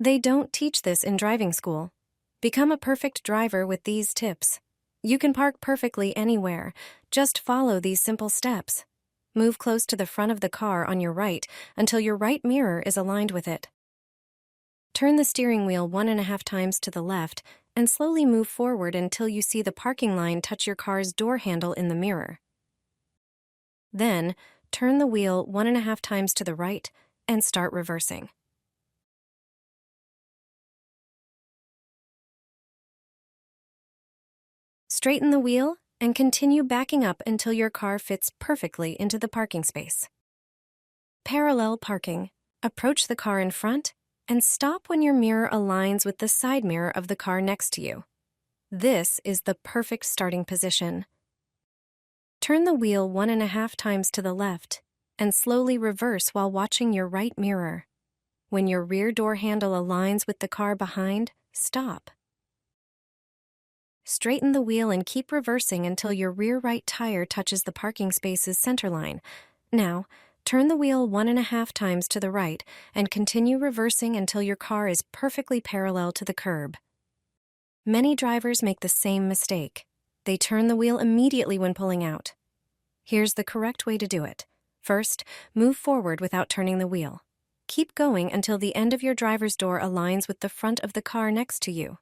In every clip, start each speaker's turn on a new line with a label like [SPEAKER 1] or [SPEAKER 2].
[SPEAKER 1] They don't teach this in driving school. Become a perfect driver with these tips. You can park perfectly anywhere. Just follow these simple steps. Move close to the front of the car on your right until your right mirror is aligned with it. Turn the steering wheel 1.5 times to the left and slowly move forward until you see the parking line touch your car's door handle in the mirror. Then, turn the wheel 1.5 times to the right and start reversing. Straighten the wheel and continue backing up until your car fits perfectly into the parking space. Parallel parking. Approach the car in front and stop when your mirror aligns with the side mirror of the car next to you. This is the perfect starting position. Turn the wheel 1.5 times to the left and slowly reverse while watching your right mirror. When your rear door handle aligns with the car behind, stop. Straighten the wheel and keep reversing until your rear right tire touches the parking space's center line. Now, turn the wheel 1.5 times to the right and continue reversing until your car is perfectly parallel to the curb. Many drivers make the same mistake. They turn the wheel immediately when pulling out. Here's the correct way to do it. First, move forward without turning the wheel. Keep going until the end of your driver's door aligns with the front of the car next to you.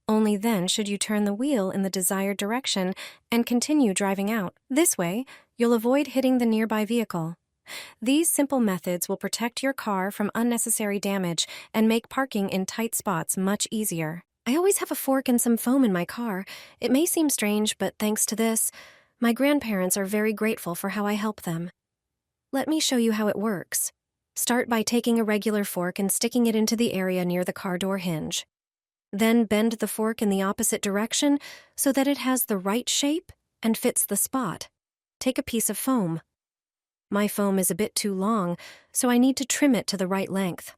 [SPEAKER 1] Only then should you turn the wheel in the desired direction and continue driving out. This way, you'll avoid hitting the nearby vehicle. These simple methods will protect your car from unnecessary damage and make parking in tight spots much easier. I always have a fork and some foam in my car. It may seem strange, but thanks to this, my grandparents are very grateful for how I help them. Let me show you how it works. Start by taking a regular fork and sticking it into the area near the car door hinge. Then bend the fork in the opposite direction so that it has the right shape and fits the spot. Take a piece of foam. My foam is a bit too long, so I need to trim it to the right length.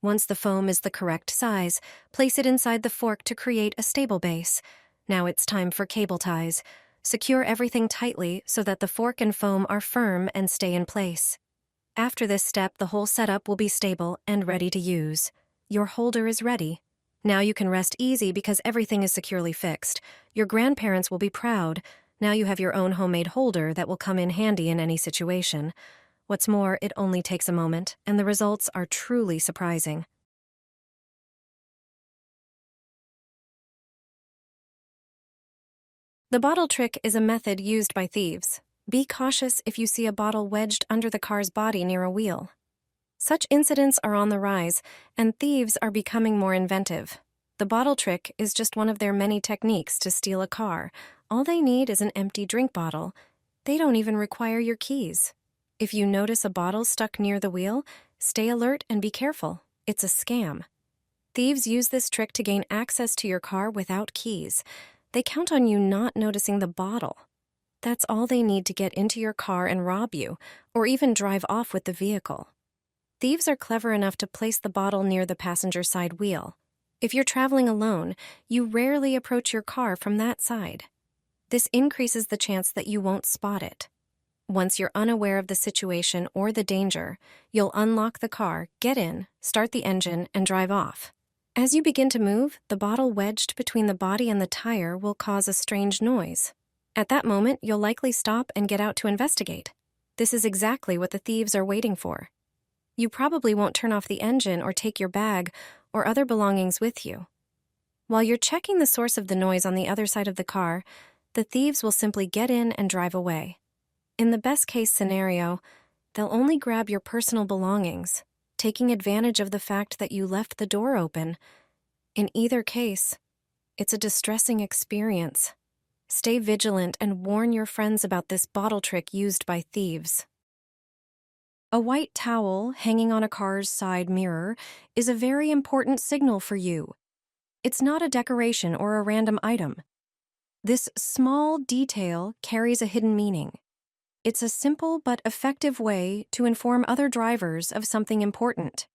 [SPEAKER 1] Once the foam is the correct size, place it inside the fork to create a stable base. Now it's time for cable ties. Secure everything tightly so that the fork and foam are firm and stay in place. After this step, the whole setup will be stable and ready to use. Your holder is ready. Now you can rest easy because everything is securely fixed. Your grandparents will be proud. Now you have your own homemade holder that will come in handy in any situation. What's more, it only takes a moment, and the results are truly surprising. The bottle trick is a method used by thieves. Be cautious if you see a bottle wedged under the car's body near a wheel. Such incidents are on the rise, and thieves are becoming more inventive. The bottle trick is just one of their many techniques to steal a car. All they need is an empty drink bottle. They don't even require your keys. If you notice a bottle stuck near the wheel, stay alert and be careful. It's a scam. Thieves use this trick to gain access to your car without keys. They count on you not noticing the bottle. That's all they need to get into your car and rob you, or even drive off with the vehicle. Thieves are clever enough to place the bottle near the passenger side wheel. If you're traveling alone, you rarely approach your car from that side. This increases the chance that you won't spot it. Once you're unaware of the situation or the danger, you'll unlock the car, get in, start the engine, and drive off. As you begin to move, the bottle wedged between the body and the tire will cause a strange noise. At that moment, you'll likely stop and get out to investigate. This is exactly what the thieves are waiting for. You probably won't turn off the engine or take your bag or other belongings with you. While you're checking the source of the noise on the other side of the car, the thieves will simply get in and drive away. In the best-case scenario, they'll only grab your personal belongings, taking advantage of the fact that you left the door open. In either case, it's a distressing experience. Stay vigilant and warn your friends about this bottle trick used by thieves. A white towel hanging on a car's side mirror is a very important signal for you. It's not a decoration or a random item. This small detail carries a hidden meaning. It's a simple but effective way to inform other drivers of something important.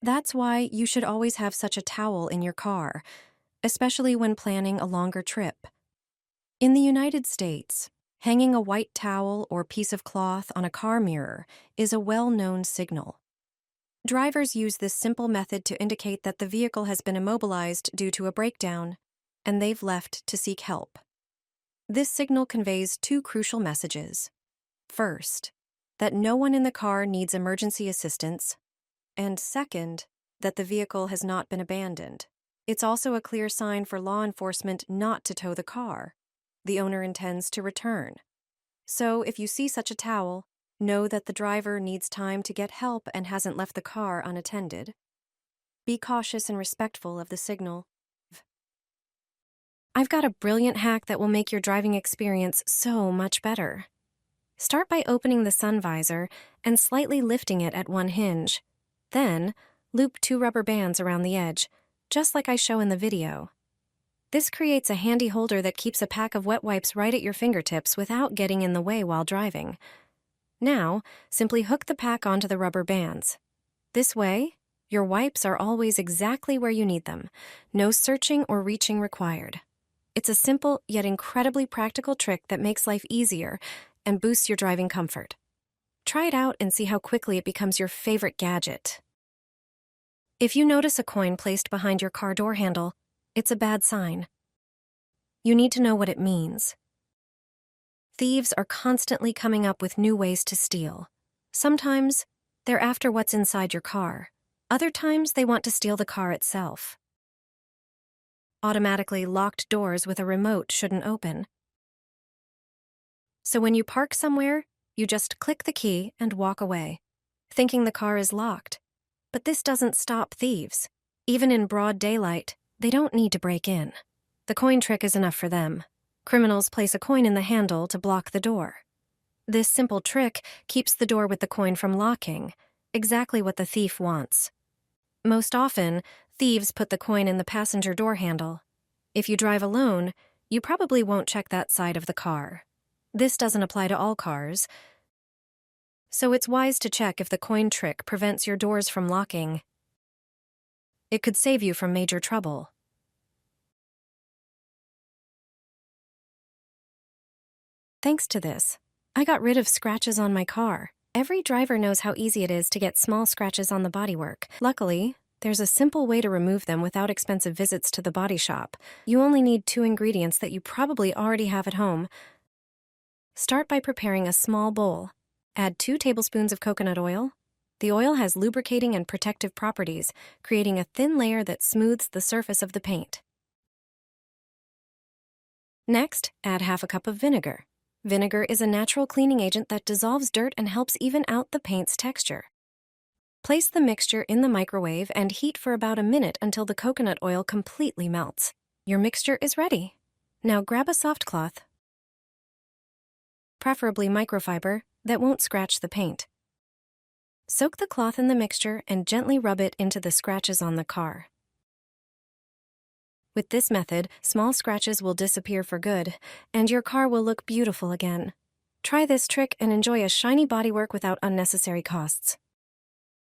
[SPEAKER 1] That's why you should always have such a towel in your car, especially when planning a longer trip. In the United States, hanging a white towel or piece of cloth on a car mirror is a well-known signal. Drivers use this simple method to indicate that the vehicle has been immobilized due to a breakdown, and they've left to seek help. This signal conveys two crucial messages. First, that no one in the car needs emergency assistance, and second, that the vehicle has not been abandoned. It's also a clear sign for law enforcement not to tow the car. The owner intends to return. So if you see such a towel, know that the driver needs time to get help and hasn't left the car unattended. Be cautious and respectful of the signal. I've got a brilliant hack that will make your driving experience so much better. Start by opening the sun visor and slightly lifting it at one hinge. Then, loop 2 rubber bands around the edge, just like I show in the video. This creates a handy holder that keeps a pack of wet wipes right at your fingertips without getting in the way while driving. Now, simply hook the pack onto the rubber bands. This way, your wipes are always exactly where you need them. No searching or reaching required. It's a simple yet incredibly practical trick that makes life easier and boosts your driving comfort. Try it out and see how quickly it becomes your favorite gadget. If you notice a coin placed behind your car door handle, it's a bad sign. You need to know what it means. Thieves are constantly coming up with new ways to steal. Sometimes, they're after what's inside your car. Other times, they want to steal the car itself. Automatically locked doors with a remote shouldn't open. So when you park somewhere, you just click the key and walk away, thinking the car is locked. But this doesn't stop thieves. Even in broad daylight, they don't need to break in. The coin trick is enough for them. Criminals place a coin in the handle to block the door. This simple trick keeps the door with the coin from locking, exactly what the thief wants. Most often, thieves put the coin in the passenger door handle. If you drive alone, you probably won't check that side of the car. This doesn't apply to all cars, so it's wise to check if the coin trick prevents your doors from locking. It could save you from major trouble. Thanks to this, I got rid of scratches on my car. Every driver knows how easy it is to get small scratches on the bodywork. Luckily, there's a simple way to remove them without expensive visits to the body shop. You only need 2 ingredients that you probably already have at home. Start by preparing a small bowl. Add 2 tablespoons of coconut oil. The oil has lubricating and protective properties, creating a thin layer that smooths the surface of the paint. Next, add half a cup of vinegar. Vinegar is a natural cleaning agent that dissolves dirt and helps even out the paint's texture. Place the mixture in the microwave and heat for about a minute until the coconut oil completely melts. Your mixture is ready. Now grab a soft cloth, preferably microfiber, that won't scratch the paint. Soak the cloth in the mixture and gently rub it into the scratches on the car. With this method, small scratches will disappear for good, and your car will look beautiful again. Try this trick and enjoy a shiny bodywork without unnecessary costs.